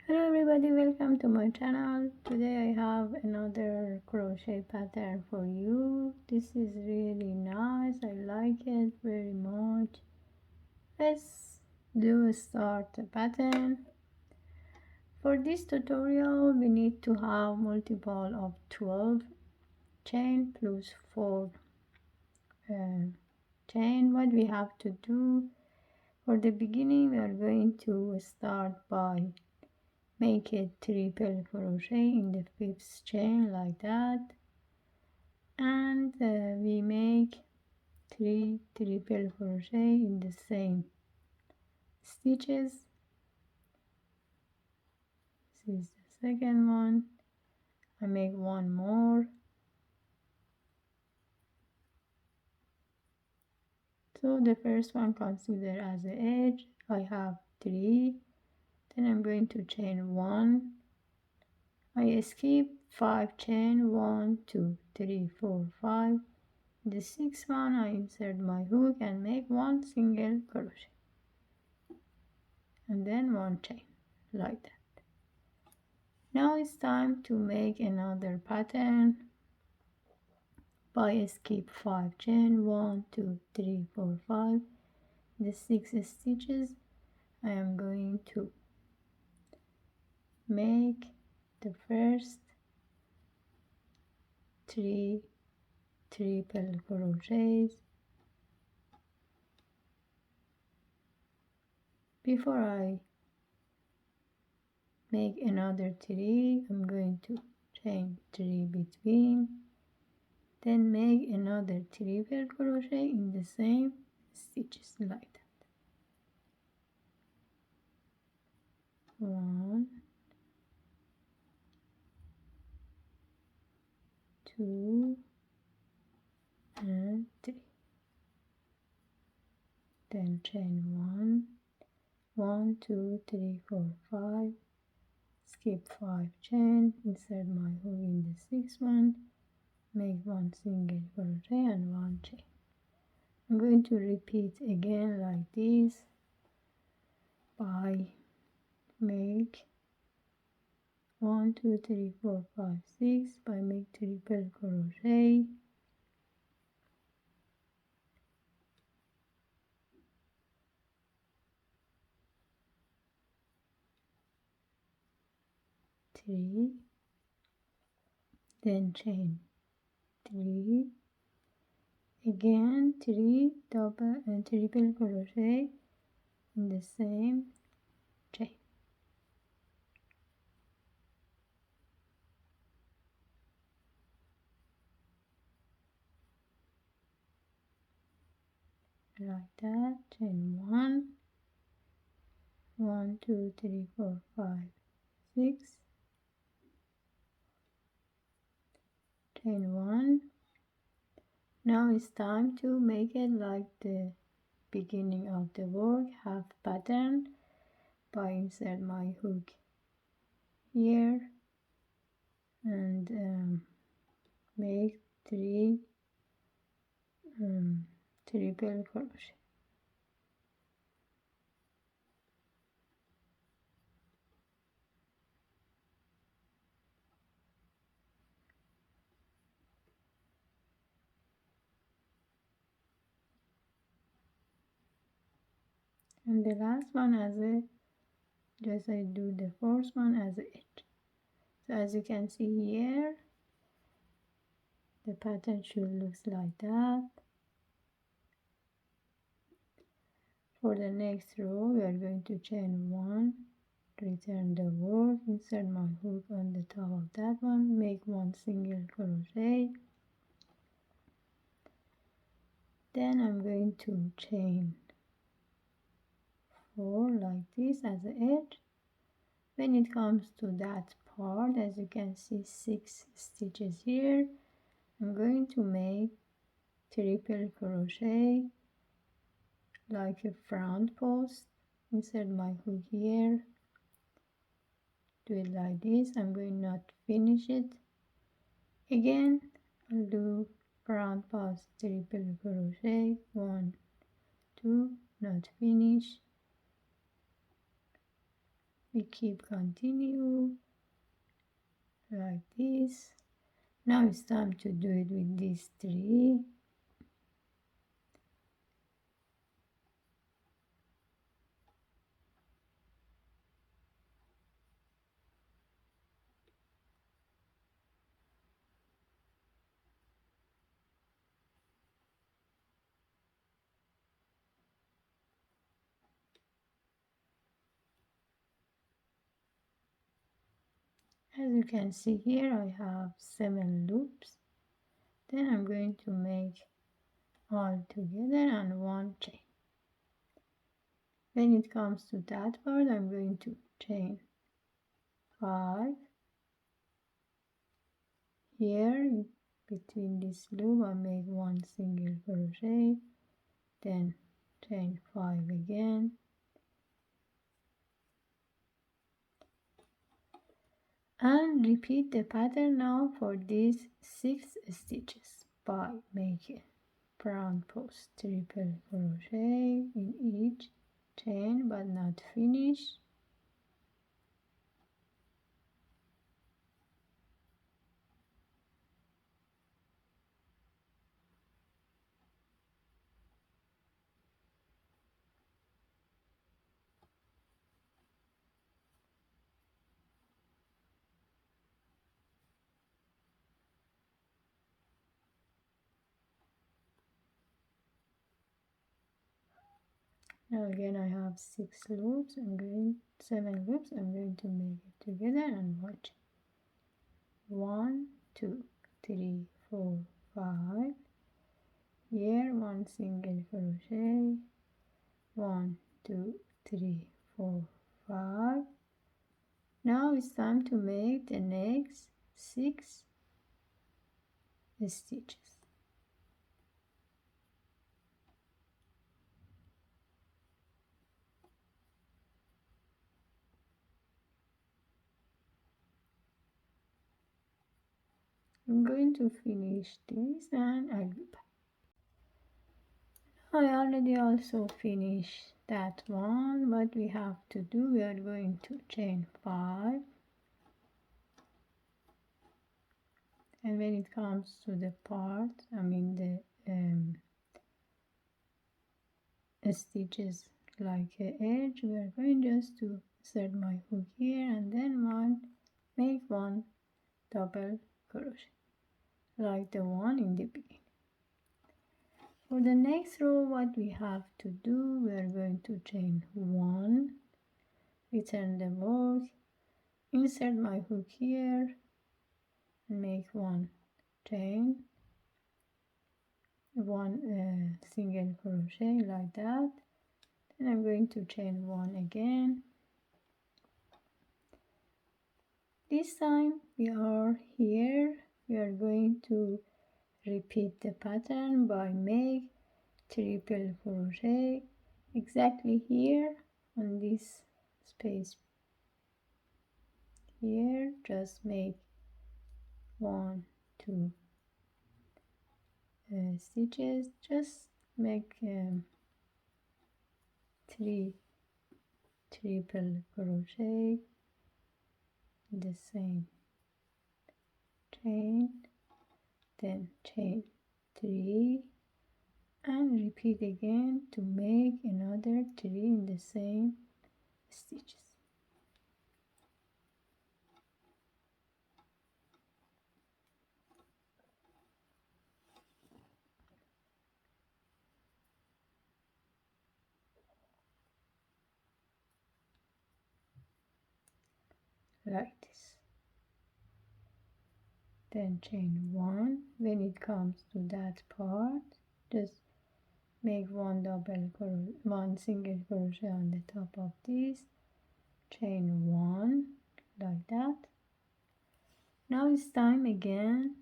Hello everybody, welcome to my channel. Today I have another crochet pattern for you. This is really nice, I like it very much. Let's start the pattern. For this tutorial we need to have multiple of 12 chain plus 4 uh, chain. What we have to do for the beginning, we are going to start by make a triple crochet in the fifth chain like that, and we make 3 triple crochet in the same stitches. This is the second one. I make one more, so the first one consider as the edge. I have 3, then I'm going to chain 1. I skip 5 chain, 1 2 3 4 5. The sixth one I insert my hook and make 1 single crochet and then 1 chain like that. Now it's time to make another pattern by skip 5 chain, 1 2 3 4 5. The 6 stitches I am going to make the first 3 triple crochets. Before I make another 3, I'm going to chain 3 between, then make another triple crochet in the same stitches like that. 1 2 and 3, then chain 1 1 2 3 4 5, skip 5 chain, insert my hook in the sixth one, make 1 single crochet and 1 chain. I'm going to repeat again like this by make 1 2 3 4 5 6 by make triple crochet, three, then chain 3, again 3 double and triple crochet in the same chain. Like that. Chain 1 1 2 3 4 5 6, chain 1. Now it's time to make it like the beginning of the work, half pattern, by insert my hook here and make 3 triple crochet. And the last one as a just I do the fourth one as a edge. So as you can see here, the pattern should look like that. For the next row we are going to chain 1, return the work, insert my hook on the top of that one, make 1 single crochet, then I'm going to chain 4 like this as an edge. When it comes to that part, as you can see 6 stitches here, I'm going to make triple crochet like a front post, insert my hook here, do it like this. I'm going not finish it again. I'll do front post triple crochet, 1 2, not finish, we keep continue like this. Now it's time to do it with these 3. As you can see here, I have 7 loops. Then I'm going to make all together and 1 chain. When it comes to that part, I'm going to chain 5. Here between this loop I make 1 single crochet, then chain 5 again, and repeat the pattern now for these 6 stitches by making front post triple crochet in each chain but not finish. Now again I have 6 loops, 7 loops, I'm going to make it together and watch. 1, 2, 3, 4, 5. Here 1 single crochet, 1, 2, 3, 4, 5. Now it's time to make the next 6 stitches. I'm going to finish this and I'll be back. I already also finished that one. What we have to do, we are going to chain 5, and when it comes to the part, the stitches like an edge, we are going just to insert my hook here and then make 1 double crochet like the one in the beginning. For the next row, what we have to do, we are going to chain 1, return the work, insert my hook here, and make 1 chain, 1 single crochet like that. Then I'm going to chain 1 again. This time we are here, we are going to repeat the pattern by make triple crochet exactly here on this space here. Just make 1, 2 stitches, just make 3 triple crochet in the same chain, then chain 3 and repeat again to make another 3 in the same stitches. Like this. Then chain 1. When it comes to that part, just make 1 single crochet on the top of this, chain 1 like that. Now it's time again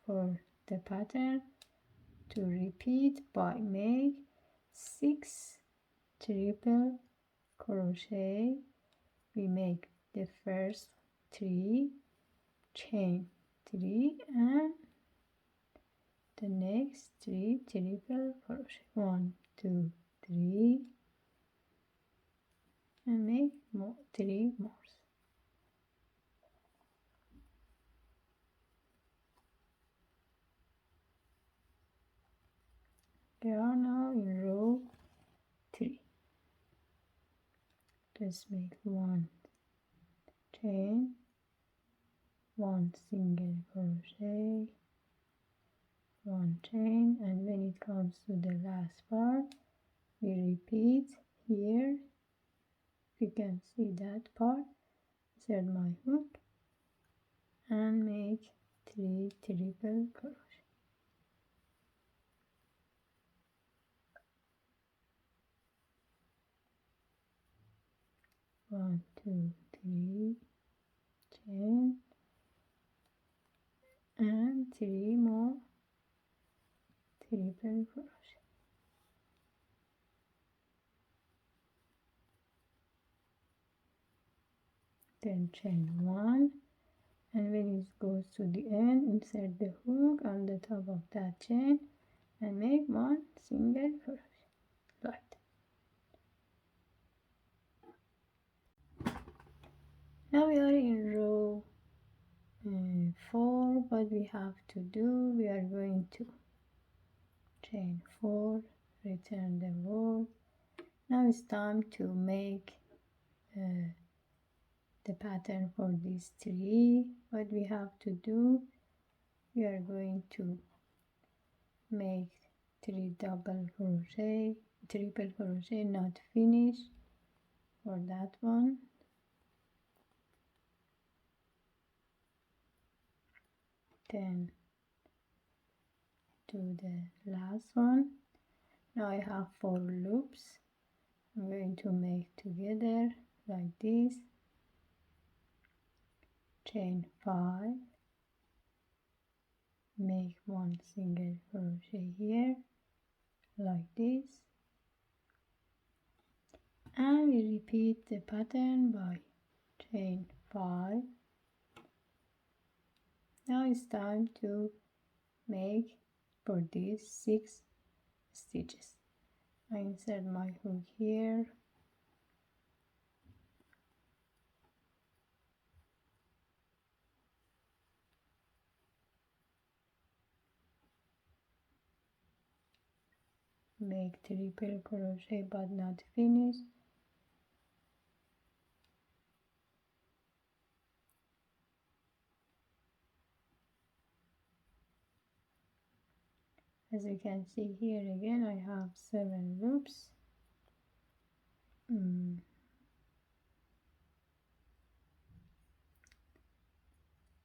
for the pattern to repeat by make 6 triple crochet. We make the first 3, chain 3 and the next 3 triple crochet. 1, 2, 3, and make 3 more. We are now in row 3. Let's make 1 chain, 1 single crochet, 1 chain, and when it comes to the last part we repeat here. You can see that part. Insert my hook and make 3 triple crochet. 1, 2, 3 chain and 3 more triple crochet. Then chain 1, and when it goes to the end, insert the hook on the top of that chain and make 1 single crochet like that. Now we are in row 4. What we have to do, we are going to chain 4, return the work. Now it's time to make the pattern for these 3. What we have to do, we are going to make 3 double crochet, triple crochet not finished for that one. Then do the last one. Now I have 4 loops. I'm going to make together like this. Chain 5, make 1 single crochet here like this, and we repeat the pattern by chain 5. Now it's time to make for these 6 stitches. I insert my hook here, make triple crochet but not finish. As you can see here again, I have 7 loops.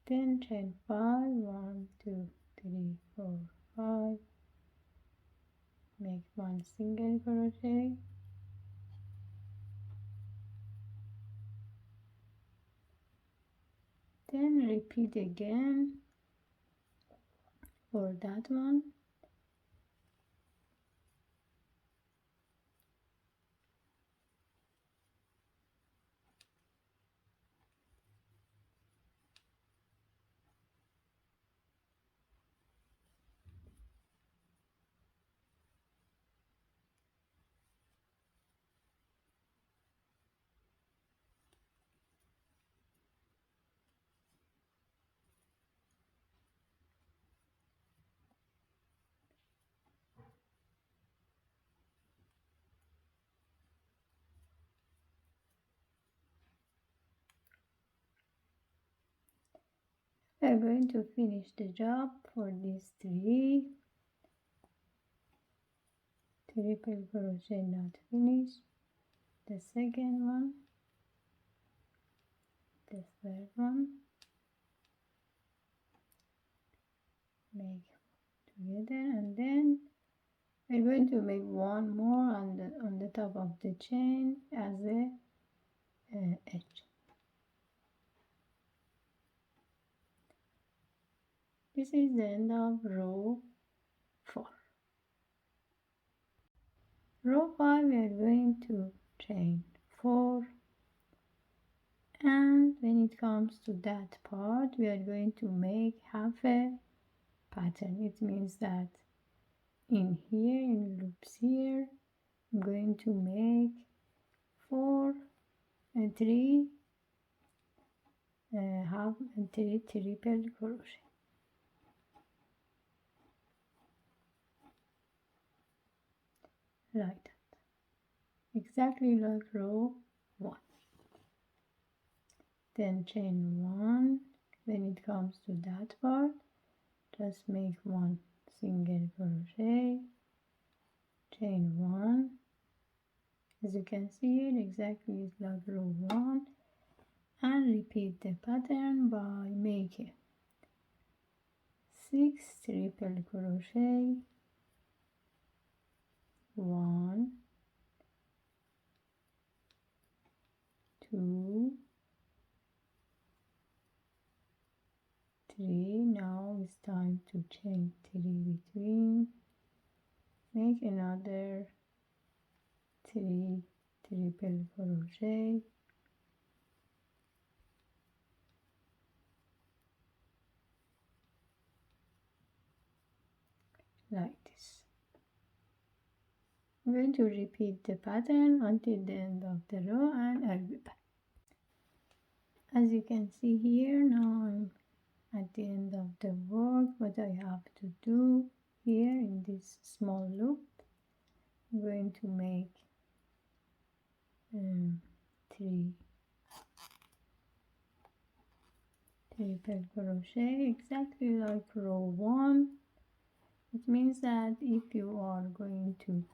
Then chain 5, 1, 2, 3, 4, 5, make 1 single crochet, then repeat again for that one. We are going to finish the job for these 3 triple crochet not finished, the second one, the third one, make together, and then we're going to make 1 more on the top of the chain as a edge. This is the end of row 4. Row 5 we are going to chain 4, and when it comes to that part we are going to make half a pattern. It means that in here, in loops here, I'm going to make 4 and three half and three triple crochet. Like that, exactly like row 1. Then chain 1. When it comes to that part, just make 1 single crochet, chain 1. As you can see it, exactly is like row 1, and repeat the pattern by making 6 triple crochet, 1, 2, 3. Now it's time to chain 3 between, make another 3 triple crochet, like this. I'm going to repeat the pattern until the end of the row, and I'll be back. As you can see here, now I'm at the end of the work. What I have to do here in this small loop, I'm going to make 3 triple crochet, exactly like row 1. It means that if you are going to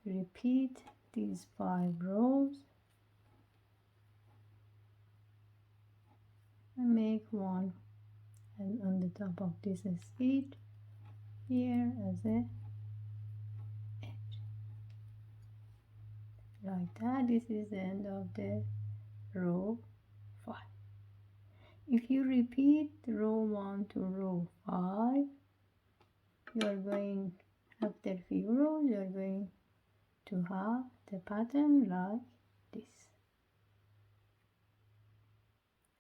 repeat these 5 rows and make 1 and on the top of this stitch here as a edge, like that. This is the end of the row 5. If you repeat row 1 to row 5, you are going, after few rows, you are going to have the pattern like this.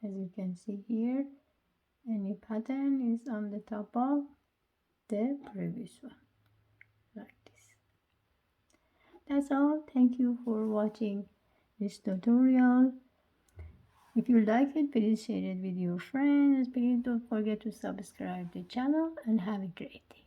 As you can see here, any pattern is on the top of the previous one, like this. That's all. Thank you for watching this tutorial. If you like it, please share it with your friends. Please don't forget to subscribe the channel, and have a great day.